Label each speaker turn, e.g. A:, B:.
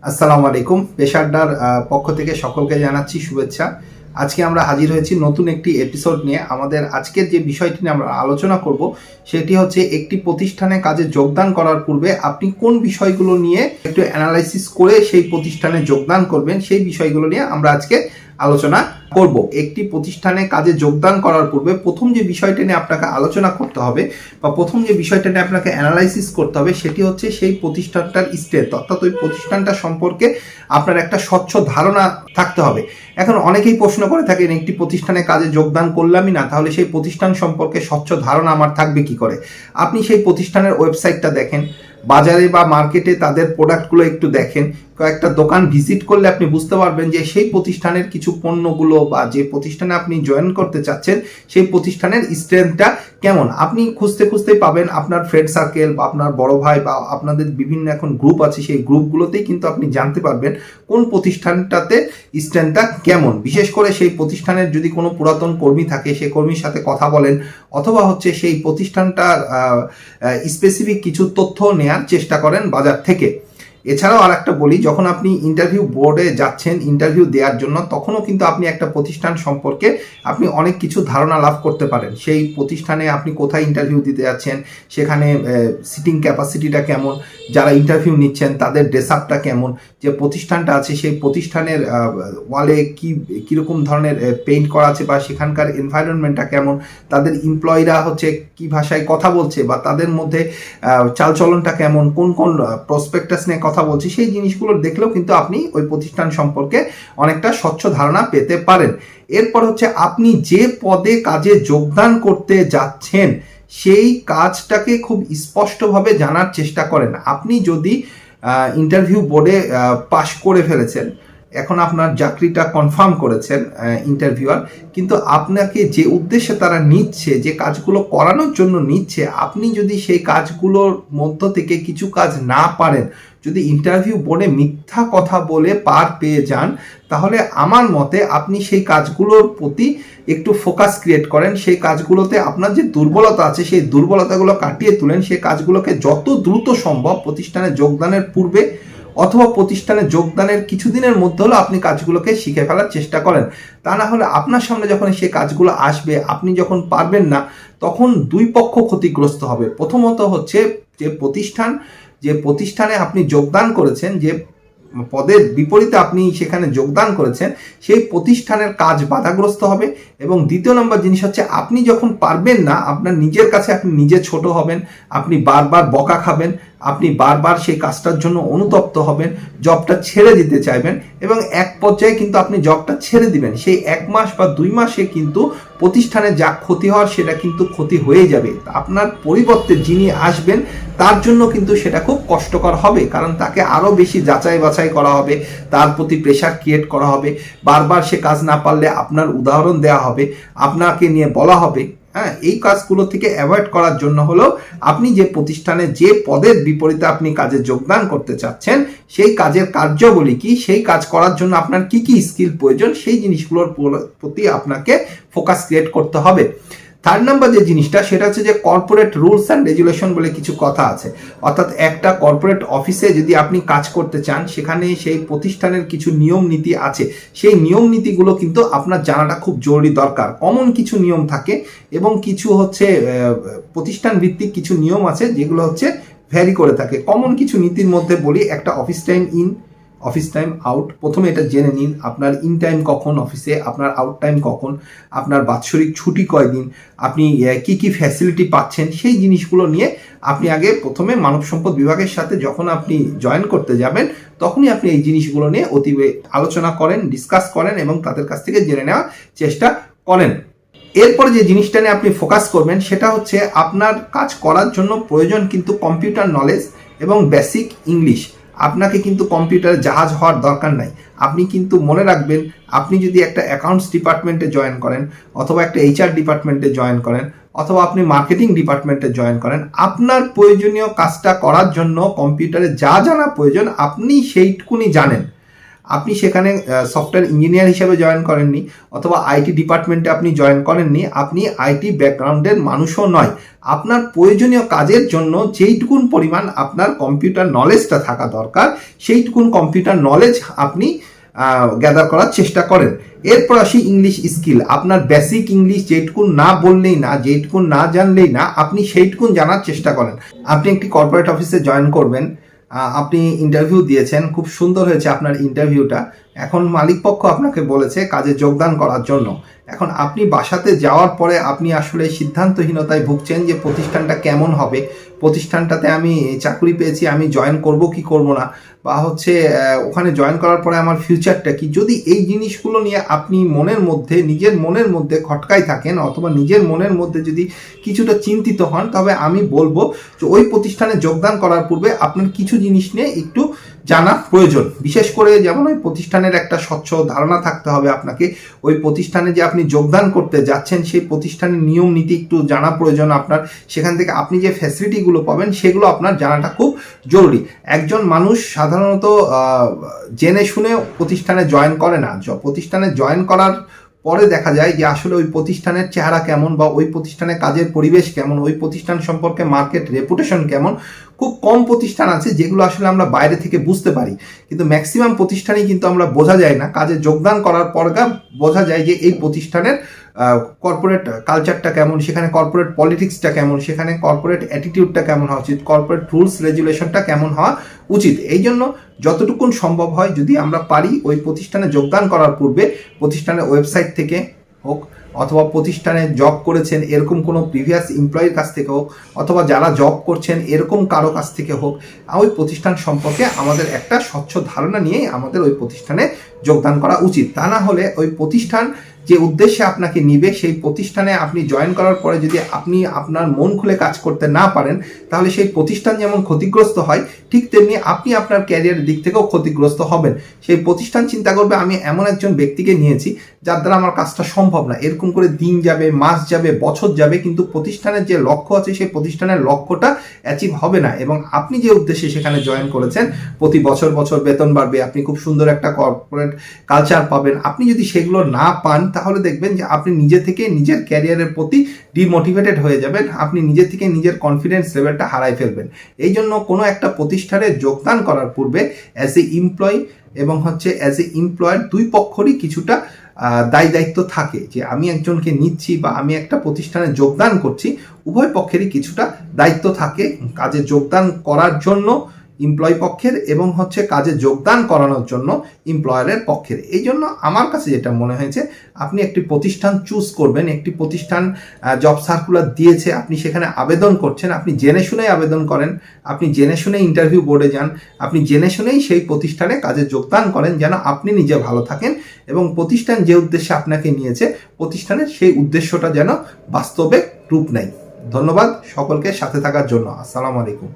A: আসসালামু আলাইকুম। পেশাদার পক্ষ থেকে সকলকে জানাচ্ছি শুভেচ্ছা। আজকে আমরা হাজির হয়েছি নতুন একটি এপিসোড নিয়ে। আমাদের আজকের যে বিষয়টি নিয়ে আমরা আলোচনা করব সেটি হচ্ছে একটি প্রতিষ্ঠানে কাজে যোগদান করার পূর্বে আপনি কোন বিষয়গুলো নিয়ে একটু অ্যানালাইসিস করে সেই প্রতিষ্ঠানে যোগদান করবেন, সেই বিষয়গুলো নিয়ে আমরা আজকে আলোচনা করব। একটি প্রতিষ্ঠানে কাজে যোগদান করার পূর্বে প্রথম যে বিষয়টা নিয়ে আপনাকে আলোচনা করতে হবে বা প্রথম যে বিষয়টা নিয়ে আপনাকে অ্যানালাইসিস করতে হবে সেটি হচ্ছে সেই প্রতিষ্ঠানটার স্ট্রেংথ, অর্থাৎ ওই প্রতিষ্ঠানটা সম্পর্কে আপনার একটা স্বচ্ছ ধারণা থাকতে হবে। এখন অনেকেই প্রশ্ন করে থাকেন, একটি প্রতিষ্ঠানে কাজে যোগদান করলামই না, তাহলে সেই প্রতিষ্ঠান সম্পর্কে স্বচ্ছ ধারণা আমার থাকবে কি করে? আপনি সেই প্রতিষ্ঠানের ওয়েবসাইটটা দেখেন, বাজারে বা মার্কেটে তাদের প্রোডাক্টগুলো একটু দেখেন, কয়েকটা দোকান ভিজিট করলে আপনি বুঝতে পারবেন যে সেই প্রতিষ্ঠানের কিছু পণ্যগুলো বা যে প্রতিষ্ঠানে আপনি জয়েন করতে চাচ্ছেন সেই প্রতিষ্ঠানের স্ট্রেংথটা কেমন। আপনি খুঁজতে খুঁজতেই পাবেন, আপনার ফ্রেন্ড সার্কেল বা আপনার বড় ভাই বা আপনাদের বিভিন্ন এখন গ্রুপ আছে, সেই গ্রুপগুলোতেই কিন্তু আপনি জানতে পারবেন কোন প্রতিষ্ঠানটাতে স্ট্রেংথটা কেমন। বিশেষ করে সেই প্রতিষ্ঠানের যদি কোনো পুরাতন কর্মী থাকে, সেই কর্মীর সাথে কথা বলেন, অথবা হচ্ছে সেই প্রতিষ্ঠানটার স্পেসিফিক কিছু তথ্য নেয়ার চেষ্টা করেন বাজার থেকে। এছাড়াও আর একটা বলি, যখন আপনি ইন্টারভিউ বোর্ডে যাচ্ছেন ইন্টারভিউ দেওয়ার জন্য, তখনও কিন্তু আপনি একটা প্রতিষ্ঠান সম্পর্কে আপনি অনেক কিছু ধারণা লাভ করতে পারেন। সেই প্রতিষ্ঠানে আপনি কোথায় ইন্টারভিউ দিতে যাচ্ছেন, সেখানে সিটিং ক্যাপাসিটিটা কেমন, যারা ইন্টারভিউ নিচ্ছেন তাদের ড্রেস আপটা কেমন, যে প্রতিষ্ঠানটা আছে সেই প্রতিষ্ঠানের ওয়ালে কীরকম ধরনের পেইন্ট করা আছে বা সেখানকার এনভায়রনমেন্টটা কেমন, তাদের এমপ্লয়িরা হচ্ছে কি ভাষায় কথা বলছে বা তাদের মধ্যে চালচলনটা কেমন, কোন কোন প্রসপেক্টাস নিয়ে কথা বলছি, সেই জিনিসগুলো দেখলেও কিন্তু আপনি ওই প্রতিষ্ঠান সম্পর্কে অনেকটা স্বচ্ছ ধারণা পেতে পারেন। এরপর হচ্ছে আপনি যে পদে কাজে যোগদান করতে যাচ্ছেন সেই কাজটাকে খুব স্পষ্টভাবে জানার চেষ্টা করেন। আপনি যদি ইন্টারভিউ বোর্ডে পাশ করে ফেলেছেন, এখন আপনার চাকরিটা কনফার্ম করেছেন ইন্টারভিউয়ার, কিন্তু আপনাকে যে উদ্দেশ্যে তারা নিচ্ছে, যে কাজগুলো করানোর জন্য নিচ্ছে, আপনি যদি সেই কাজগুলোর মধ্য থেকে কিছু কাজ না পারেন, যদি ইন্টারভিউ বোর্ডে মিথ্যা কথা বলে পার পেয়ে যান, তাহলে আমার মতে আপনি সেই কাজগুলোর প্রতি একটু ফোকাস ক্রিয়েট করেন। সেই কাজগুলোতে আপনার যে দুর্বলতা আছে সেই দুর্বলতাগুলো কাটিয়ে তুলেন। সেই কাজগুলোকে যত দ্রুত সম্ভব প্রতিষ্ঠানে যোগদানের পূর্বে অথবা প্রতিষ্ঠানে যোগদানের কিছুদিনের মধ্যে হলো আপনি কাজগুলোকে শিখে ফেলার চেষ্টা করেন। তা না হলে আপনার সামনে যখন সেই কাজগুলো আসবে, আপনি যখন পারবেন না, তখন দুই পক্ষ ক্ষতিগ্রস্ত হবে। প্রথমত হচ্ছে যে প্রতিষ্ঠানে আপনি যোগদান করেছেন, যে পদের বিপরীতে আপনি সেখানে যোগদান করেছেন, সেই প্রতিষ্ঠানের কাজ বাধাগ্রস্ত হবে। এবং দ্বিতীয় নম্বর জিনিস হচ্ছে, আপনি যখন পারবেন না, আপনার নিজের কাছে আপনি নিজে ছোট হবেন, আপনি বারবার বকা খাবেন, আপনি বারবার সেই কাজটার জন্য অনুতপ্ত হবেন, জবটা ছেড়ে দিতে চাইবেন এবং এক পর্যায়ে কিন্তু আপনি জবটা ছেড়ে দিবেন। সেই 1 মাস বা 2 মাসে কিন্তু প্রতিষ্ঠানে যা ক্ষতি হওয়ার সেটা কিন্তু ক্ষতি হয়ে যাবে। আপনার পরিবর্তে যিনি আসবেন তার জন্য কিন্তু সেটা খুব কষ্টকর হবে, কারণ তাকে আরও বেশি যাচাই বাছাই করা হবে, তার প্রতি প্রেশার ক্রিয়েট করা হবে, বারবার সে কাজ না পারলে আপনার উদাহরণ দেওয়া হবে, আপনাকে নিয়ে বলা হবে। এই কাজগুলো থেকে অ্যাভয়েড করার জন্য হলো আপনি যে প্রতিষ্ঠানে যে পদের বিপরীতে আপনি কাজে যোগদান করতে চাচ্ছেন সেই কাজের কার্যাবলী কি, সেই কাজ করার জন্য আপনার কি কি স্কিল প্রয়োজন, সেই জিনিসগুলোর প্রতি আপনাকে ফোকাস ক্রিয়েট করতে হবে। 3 নম্বর যে জিনিসটা, সেটা হচ্ছে যে কর্পোরেট রুলস অ্যান্ড রেগুলেশন বলে কিছু কথা আছে। অর্থাৎ একটা কর্পোরেট অফিসে যদি আপনি কাজ করতে চান, সেখানে সেই প্রতিষ্ঠানের কিছু নিয়ম নীতি আছে। সেই নিয়ম নীতিগুলো কিন্তু আপনার জানাটা খুব জরুরি দরকার। কমন কিছু নিয়ম থাকে এবং কিছু হচ্ছে প্রতিষ্ঠান ভিত্তিক কিছু নিয়ম আছে যেগুলো হচ্ছে ভ্যারি করে থাকে। কমন কিছু নীতির মধ্যে বলি, একটা office time in, office time out. প্রথমে এটা জেনে নিন, আপনার ইন টাইম কখন অফিসে, আপনার আউট টাইম কখন, আপনার বাৎসরিক ছুটি কয়দিন, আপনি কি কি ফ্যাসিলিটি পাচ্ছেন, সেই জিনিসগুলো নিয়ে আপনি আগে প্রথমে মানব সম্পদ বিভাগের সাথে যখন আপনি জয়েন করতে যাবেন, তখনই আপনি এই জিনিসগুলো নিয়ে অতীবে আলোচনা করেন, ডিসকাস করেন এবং তাদের কাছ থেকে জেনে নেওয়ার চেষ্টা করেন। এরপরে যে জিনিসটা নিয়ে আপনি ফোকাস করবেন সেটা হচ্ছে, আপনার কাজ করার জন্য প্রয়োজন কিন্তু কম্পিউটার নলেজ এবং বেসিক ইংলিশ। আপনাকে কিন্তু কম্পিউটারে জাহাজ হওয়ার দরকার নাই। আপনি কিন্তু মনে রাখবেন, আপনি যদি একটা অ্যাকাউন্টস ডিপার্টমেন্টে জয়েন করেন, অথবা একটা HR ডিপার্টমেন্টে জয়েন করেন, অথবা আপনি মার্কেটিং ডিপার্টমেন্টে জয়েন করেন, আপনার প্রয়োজনীয় কাজটা করার জন্য কম্পিউটারে যা জানা প্রয়োজন আপনি সেইটুকুনি জানেন। আপনি সেখানে সফটওয়্যার ইঞ্জিনিয়ার হিসেবে জয়েন করেননি, অথবা আইটি ডিপার্টমেন্টে আপনি জয়েন করেননি, আপনি আইটি ব্যাকগ্রাউন্ডের মানুষও নয়। আপনার প্রয়োজনীয় কাজের জন্য যেইটুকুন পরিমাণ আপনার কম্পিউটার নলেজটা থাকা দরকার, সেইটুকুন কম্পিউটার নলেজ আপনি গ্যাদার করার চেষ্টা করেন। এরপর আসি ইংলিশ স্কিল। আপনার বেসিক ইংলিশ যেটুকুন না বললেই না, যেটুকুন না জানলেই না, আপনি সেইটুকুন জানার চেষ্টা করেন। আপনি একটি কর্পোরেট অফিসে জয়েন করবেন, আপনি ইন্টারভিউ দিয়েছেন, খুব সুন্দর হয়েছে আপনার ইন্টারভিউটা, এখন মালিকপক্ষ আপনাকে বলেছে কাজে যোগদান করার জন্য। এখন আপনি বাসাতে যাওয়ার পরে আপনি আসলে সিদ্ধান্তহীনতায় ভুগছেন যে প্রতিষ্ঠানটা কেমন হবে, প্রতিষ্ঠানটাতে আমি চাকরি পেয়েছি, আমি জয়েন করব কি করব না, বা হচ্ছে ওখানে জয়েন করার পরে আমার ফিউচারটা কি। যদি এই জিনিসগুলো নিয়ে আপনি নিজের মনের মধ্যে খটকায় থাকেন, অথবা নিজের মনের মধ্যে যদি কিছুটা চিন্তিত হন, তবে আমি বলবো যে ওই প্রতিষ্ঠানে যোগদান করার পূর্বে আপনার কিছু জিনিস নিয়ে একটু জানা প্রয়োজন। বিশেষ করে যেমন ওই প্রতিষ্ঠানের একটা স্বচ্ছ ধারণা থাকতে হবে আপনাকে। ওই প্রতিষ্ঠানে যে আপনি যোগদান করতে যাচ্ছেন, সেই প্রতিষ্ঠানের নিয়ম নীতি একটু জানা প্রয়োজন আপনার। সেখান থেকে আপনি যে ফ্যাসিলিটিগুলো পাবেন সেগুলো আপনার জানাটা খুব জরুরি। একজন মানুষ সাধারণত জেনে শুনে প্রতিষ্ঠানে জয়েন করে না। প্রতিষ্ঠানে জয়েন করার পরে দেখা যায় যে আসলে ওই প্রতিষ্ঠানের চেহারা কেমন, বা ওই প্রতিষ্ঠানের কাজের পরিবেশ কেমন, ওই প্রতিষ্ঠান সম্পর্কে মার্কেট রেপুটেশন কেমন। খুব কম প্রতিষ্ঠান আছে যেগুলো আসলে আমরা বাইরে থেকে বুঝতে পারি, কিন্তু ম্যাক্সিমাম প্রতিষ্ঠানেই কিন্তু আমরা বোঝা যায় না। কাজে যোগদান করার পর বোঝা যায় যে এই প্রতিষ্ঠানের কর্পোরেট কালচারটা কেমন, সেখানে কর্পোরেট পলিটিক্সটা কেমন, সেখানে কর্পোরেট অ্যাটিটিউডটা কেমন হওয়া উচিত, কর্পোরেট রুলস রেগুলেশনটা কেমন হওয়া উচিত। এই জন্য যতটুকুন সম্ভব হয় যদি আমরা পারি ওই প্রতিষ্ঠানে যোগদান করার পূর্বে প্রতিষ্ঠানের ওয়েবসাইট থেকে হোক, অথবা প্রতিষ্ঠানে জব করেছেন এরকম কোনো প্রিভিয়াস এমপ্লয়ির কাছ থেকে হোক, অথবা যারা জব করছেন এরকম কারো কাছ থেকে হোক, ওই প্রতিষ্ঠান সম্পর্কে আমাদের একটা স্বচ্ছ ধারণা নিয়েই আমাদের ওই প্রতিষ্ঠানে যোগদান করা উচিত। তা না হলে ওই প্রতিষ্ঠান যে উদ্দেশ্যে আপনাকে নিবে, সেই প্রতিষ্ঠানে আপনি জয়েন করার পরে যদি আপনি আপনার মন খুলে কাজ করতে না পারেন, তাহলে সেই প্রতিষ্ঠান যেমন ক্ষতিগ্রস্ত হয়, ঠিক তেমনি আপনি আপনার ক্যারিয়ারের দিক থেকেও ক্ষতিগ্রস্ত হবেন। সেই প্রতিষ্ঠান চিন্তা করবে আমি এমন একজন ব্যক্তিকে নিয়েছি যার দ্বারা আমার কাজটা সম্ভব না। এরকম করে দিন যাবে, মাস যাবে, বছর যাবে, কিন্তু প্রতিষ্ঠানের যে লক্ষ্য আছে সেই প্রতিষ্ঠানের লক্ষ্যটা অ্যাচিভ হবে না। এবং আপনি যে উদ্দেশ্যে সেখানে জয়েন করেছেন, প্রতি বছর বছর বেতন বাড়বে, আপনি খুব সুন্দর একটা কর্পোরেট কালচার পাবেন, আপনি যদি সেগুলো না পান, তাহলে দেখবেন যে আপনি নিজে থেকে নিজের ক্যারিয়ারের প্রতি ডিমোটিভেটেড হয়ে যাবেন, আপনি নিজে থেকে নিজের কনফিডেন্স লেভেলটা হারাই ফেলবেন। এই জন্য কোনো একটা প্রতিষ্ঠানে যোগদান করার পূর্বে অ্যাজ এ এমপ্লয়ি এবং অ্যাজ এ এমপ্লয়ার দুই পক্ষরই কিছুটা দায়িত্ব থাকে, যে আমি একজনকে নিচ্ছি বা আমি একটা প্রতিষ্ঠানে যোগদান করছি, উভয় পক্ষেরই কিছুটা দায়িত্ব থাকে কাজে যোগদান করার জন্য এমপ্লয়ি পক্ষের, এবং কাজে যোগদান করানোর জন্য এমপ্লয়ারের পক্ষের। এই জন্য আমার কাছে যেটা মনে হয়েছে, আপনি একটি প্রতিষ্ঠান চুজ করবেন, একটি প্রতিষ্ঠান জব সার্কুলার দিয়েছে, আপনি সেখানে আবেদন করছেন, আপনি জেনে শুনেই আবেদন করেন, আপনি জেনে শুনেই ইন্টারভিউ বোর্ডে যান, আপনি জেনে শুনেই সেই প্রতিষ্ঠানে কাজে যোগদান করেন, যেন আপনি নিজে ভালো থাকেন এবং প্রতিষ্ঠান যে উদ্দেশ্যে আপনাকে নিয়েছে, প্রতিষ্ঠানের সেই উদ্দেশ্যটা যেন বাস্তবে রূপ নেয়। ধন্যবাদ সকলকে সাথে থাকার জন্য। আসসালামু আলাইকুম।